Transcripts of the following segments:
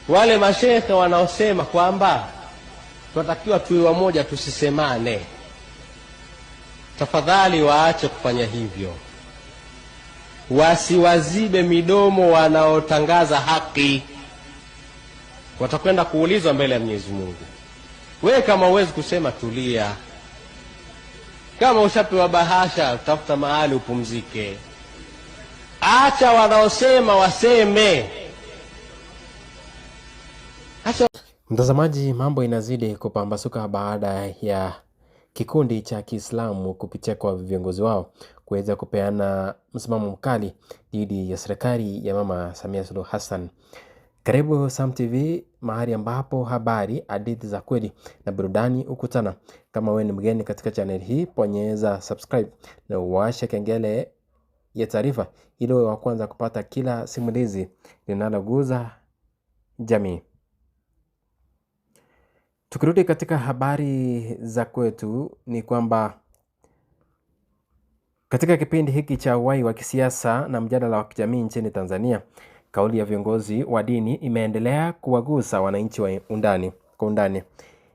Wale mashehe wanaosema kwamba tunatakiwa tuwe wamoja tusisemane, tafadhali waache kufanya hivyo. Wasiwazibe midomo wanaotangaza haki. Watakwenda kuulizwa mbele ya Mwenyezi Mungu. Wewe kama huwezi kusema, tulia. Kama ushapewa bahasha, tafuta mahali upumzike. Acha wanaosema waseme. Acha. Mtazamaji, mambo inazidi kupambasuka baada ya kikundi cha Kiislamu kupitia kwa viongozi wao kuweza kupeana msimamo mkali dhidi ya serikali ya Mama Samia Suluhu Hassan. Karibu Sam TV, mahali ambapo habari, hadithi za kweli na burudani ukutana. Kama wewe ni mgeni katika channel hii, bonyeza subscribe na uwashe kengele ya taarifa ili uwe wa kwanza kupata kila simulizi linaloguza jamii. Tukirudi katika habari za kwetu ni kwamba katika kipindi hiki cha uhai wa kisiasa na mjadala wa kijamii nchini Tanzania, kauli ya viongozi wa dini imeendelea kuwagusa wananchi kwa undani.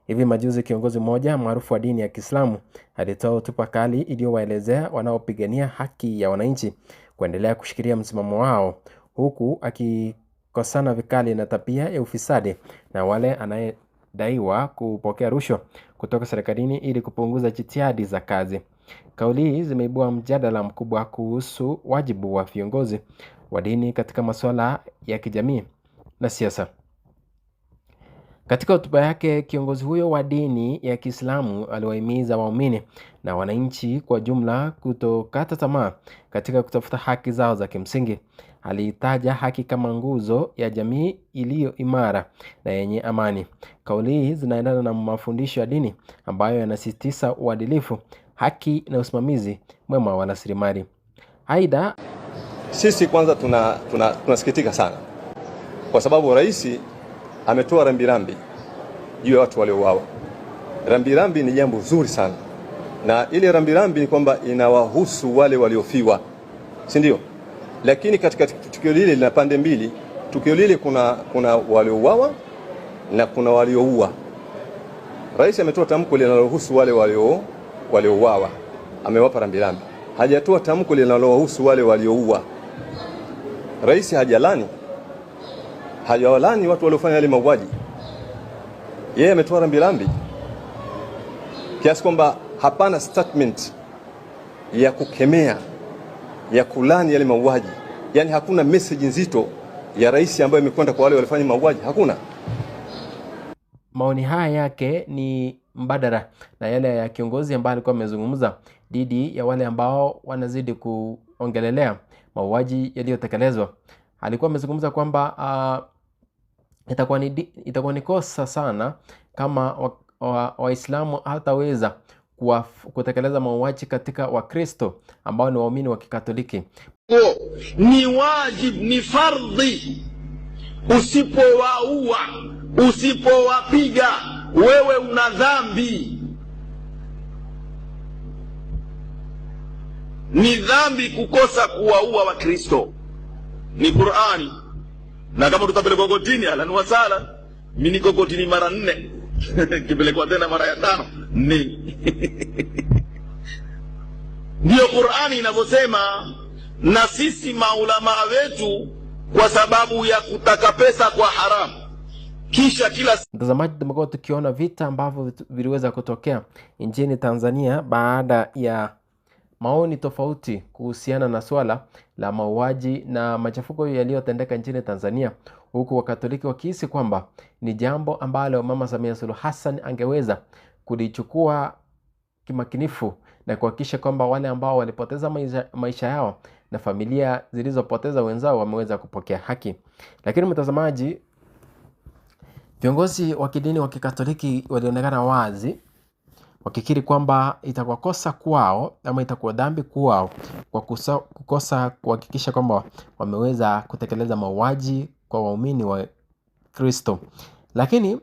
Hivi majuzi kiongozi mmoja maarufu wa dini ya Kiislamu alitoa hotuba kali iliyowaelezea wanaopigania haki ya wananchi kuendelea kushikilia msimamo wao, huku akikosana vikali na tabia ya ufisadi na wale anayedaiwa kupokea rushwa kutoka serikalini ili kupunguza jitihadi za kazi. Kauli hizi zimeibua mjadala mkubwa kuhusu wajibu wa viongozi wa dini katika masuala ya kijamii na siasa. Katika hotuba yake, kiongozi huyo wa dini ya Kiislamu aliwahimiza waumini na wananchi kwa jumla kutokata tamaa katika kutafuta haki zao za kimsingi. Aliitaja haki kama nguzo ya jamii iliyo imara na yenye amani. Kauli hizi zinaendana na mafundisho ya dini ambayo yanasisitiza uadilifu, haki na usimamizi mwema wa rasilimali. Aidha, sisi kwanza tunasikitika sana kwa sababu rais ametoa rambirambi juu ya watu waliouawa. Rambirambi ni jambo zuri sana, na ile rambirambi ni kwamba inawahusu wale waliofiwa, si ndio? Lakini katika tukio lile lina pande mbili. Tukio lile kuna waliouawa na kuna walioua. Rais ametoa tamko linalohusu wale waliouawa, amewapa rambirambi. Hajatoa tamko linalohusu wale walioua. Rais hajawalani watu waliofanya yale mauaji. Yeye ametoa rambirambi kiasi kwamba hapana statement ya kukemea, ya kulani yale mauaji. Yaani hakuna message nzito ya rais ambayo imekwenda kwa wale walifanya mauaji, hakuna. Maoni haya yake ni mbadala na yale ya kiongozi ambaye alikuwa amezungumza dhidi ya wale ambao wanazidi kuongelelea mauaji yaliyotekelezwa. Alikuwa amezungumza kwamba itakuwa ni kosa sana kama Waislamu hataweza kutekeleza mauaji katika Wakristo ambao ni waumini wa Kikatoliki. Ni wajib, ni fardhi. Usipowaua, usipowapiga, wewe una dhambi. Ni dhambi kukosa kuwaua Wakristo. Ni Qur'ani. Na kama tutapelekwa kotini, ahlan wa sahlan. Mimi niko kotini mara 4. Kipelekwa tena mara ya 5. Ndio Qur'ani inavyosema. Na sisi maulama wetu kwa sababu ya kutaka pesa kwa haramu. Kisha kila mtazamaji, tumekuwa tukiona vita ambavyo viliweza kutokea nchini Tanzania baada ya maoni tofauti kuhusiana na swala la mauaji na machafuko yaliyotendeka nchini Tanzania, huku Wakatoliki wakihisi kwamba ni jambo ambalo Mama Samia Suluhu Hassan angeweza kulichukua kimakinifu na kuhakikisha kwamba wale ambao walipoteza maisha yao na familia zilizopoteza wenzao wameweza kupokea haki. Lakini mtazamaji, viongozi wa kidini wa Kikatoliki walionekana wazi wakikiri kwamba itakuwa kosa kwao ama itakuwa dhambi kwao kwa kukosa kuhakikisha kwamba wameweza kutekeleza mauaji kwa waumini wa Kristo. Lakini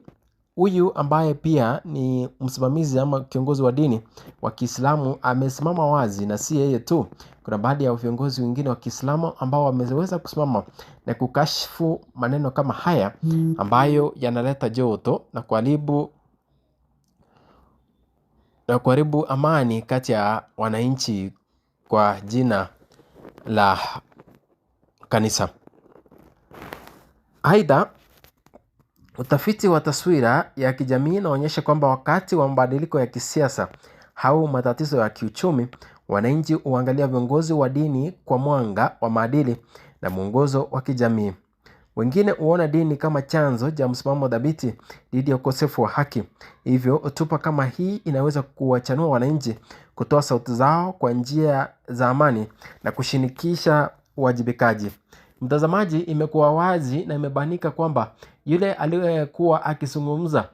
huyu ambaye pia ni msimamizi ama kiongozi wa dini wa Kiislamu amesimama wazi, na si yeye tu. Kuna baadhi ya viongozi wengine wa Kiislamu ambao wameweza kusimama na kukashifu maneno kama haya ambayo yanaleta joto na kuharibu amani kati ya wananchi kwa jina la kanisa. Aidha, utafiti wa taswira ya kijamii unaonyesha kwamba wakati wa mabadiliko ya kisiasa au matatizo ya kiuchumi, wananchi huangalia viongozi wa dini kwa mwanga wa maadili na mwongozo wa kijamii. Wengine huona dini kama chanzo cha msimamo dhabiti dhidi ya ukosefu wa haki. Hivyo hotuba kama hii inaweza kuwachanua wananchi kutoa sauti zao kwa njia za amani na kushinikisha uwajibikaji. Mtazamaji, imekuwa wazi na imebanika kwamba yule aliyekuwa akizungumza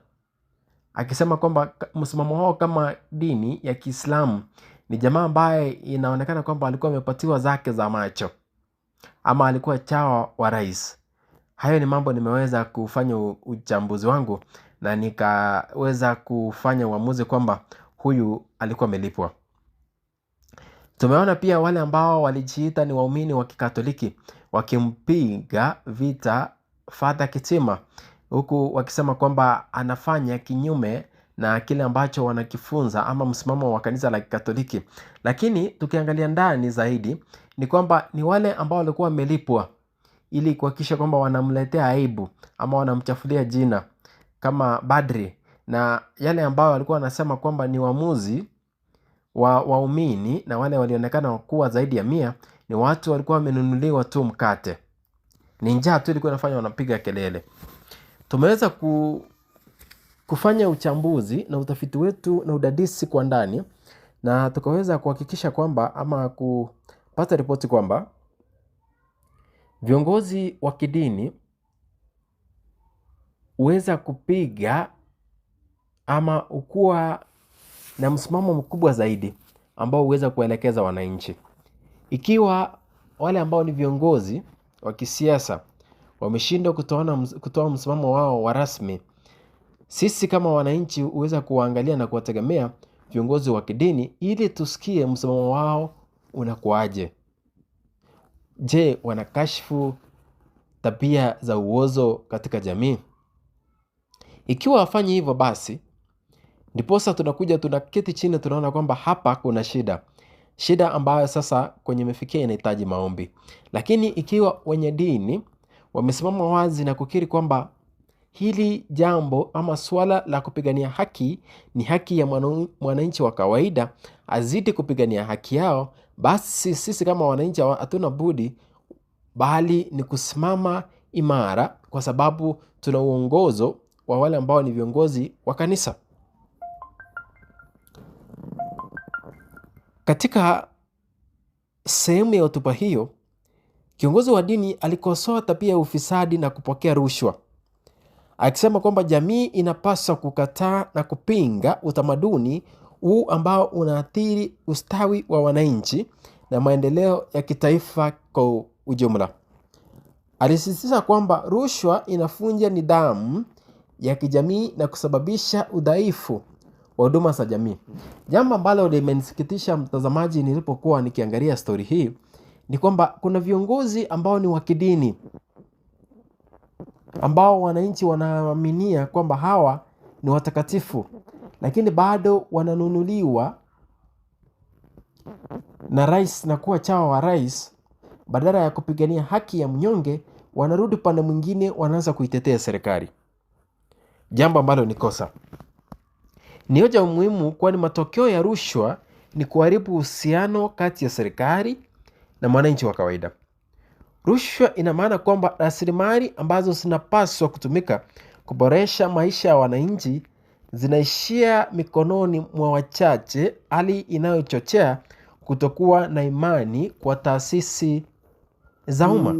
akisema kwamba msimamo wao kama dini ya Kiislamu ni jamaa ambaye inaonekana kwamba alikuwa amepatiwa zake za macho ama alikuwa chawa wa rais. Hayo ni mambo nimeweza kufanya uchambuzi wangu na nikaweza kufanya uamuzi kwamba huyu alikuwa amelipwa. Tumeona pia wale ambao walijiita ni waumini wa Kikatoliki wakimpiga vita Father Kitima, huku wakisema kwamba anafanya kinyume na kile ambacho wanakifunza ama msimamo wa kanisa la Kikatoliki. Lakini tukiangalia ndani zaidi ni kwamba ni wale ambao walikuwa wamelipwa ili kuhakikisha kwamba wanamletea aibu ama wanamchafulia jina kama Badri, na yale ambao walikuwa wanasema kwamba ni waamuzi wa waumini na wale walionekana kuwa zaidi ya 100 ni watu walikuwa wamenunuliwa tu mkate. Ni njaa tu ilikuwa inafanya wanapiga kelele. Tumeweza kufanya uchambuzi na utafiti wetu na udadisi kwa ndani, na tukaweza kuhakikisha kwamba ama kupata ripoti kwamba viongozi wa kidini huweza kupiga ama ukuwa na msimamo mkubwa zaidi ambao huweza kuelekeza wananchi. Ikiwa wale ambao ni viongozi wa kisiasa wameshindwa kutoa msimamo wao wa rasmi, sisi kama wananchi huweza kuangalia na kuwategemea viongozi wa kidini ili tusikie msimamo wao unakuaje. Je, wanakashifu tabia za uozo katika jamii? Ikiwa wafanyi hivyo, basi ndiposa tunaketi chini, tunaona kwamba hapa kuna shida ambayo sasa kwenye mefikia inahitaji maombi. Lakini ikiwa wenye dini wamesimama wazi na kukiri kwamba hili jambo ama swala la kupigania haki ni haki ya mwananchi wa kawaida, azidi kupigania haki yao, basi sisi kama wananchi hatuna budi bali ni kusimama imara, kwa sababu tuna uongozo wa wale ambao ni viongozi wa kanisa. Katika sehemu ya hotuba hiyo, kiongozi wa dini alikosoa tabia ya ufisadi na kupokea rushwa, akisema kwamba jamii inapaswa kukataa na kupinga utamaduni huu ambao unaathiri ustawi wa wananchi na maendeleo ya kitaifa kwa ujumla. Alisisitiza kwamba rushwa inafunja nidhamu ya kijamii na kusababisha udhaifu wa huduma za jamii. Jambo ambalo limenisikitisha mtazamaji, nilipokuwa nikiangalia story hii, ni kwamba kuna viongozi ambao ni wa kidini ambao wananchi wanaaminia kwamba hawa ni watakatifu, lakini bado wananunuliwa na rais na kuwa chawa wa rais. Badala ya kupigania haki ya mnyonge, wanarudi pande mwingine, wanaanza kuitetea serikali, jambo ambalo ni kosa. Ni hoja muhimu, kwani matokeo ya rushwa ni kuharibu uhusiano kati ya serikali na mwananchi wa kawaida. Rushwa ina maana kwamba rasilimali ambazo zinapaswa kutumika kuboresha maisha ya wananchi zinaishia mikononi mwa wachache, hali inayochochea kutokuwa na imani kwa taasisi za umma.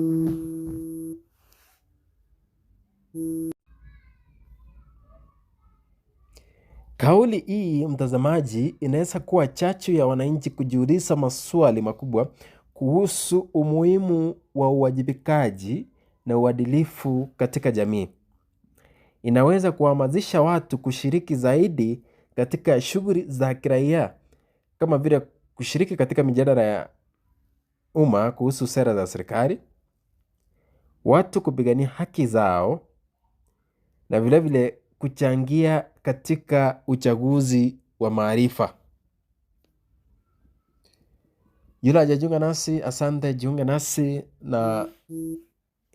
Kauli hii, mtazamaji, inaweza kuwa chachu ya wananchi kujiuliza maswali makubwa kuhusu umuhimu wa uwajibikaji na uadilifu katika jamii. inaweza kuhamasisha watu kushiriki zaidi katika shughuli za kiraia, kama vile kushiriki katika mijadala ya umma kuhusu sera za serikali, watu kupigania haki zao, na vile vile kuchangia katika uchaguzi wa maarifa. Yule hajajiunga nasi, asante, jiunge nasi, na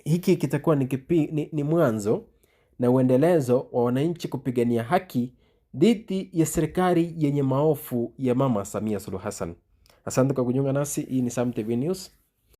hiki kitakuwa ni mwanzo na uendelezo wa wananchi kupigania haki dhidi ya serikali yenye maovu ya Mama Samia Suluhu Hassan. Asante kwa kujiunga nasi. Hii ni Sam TV News.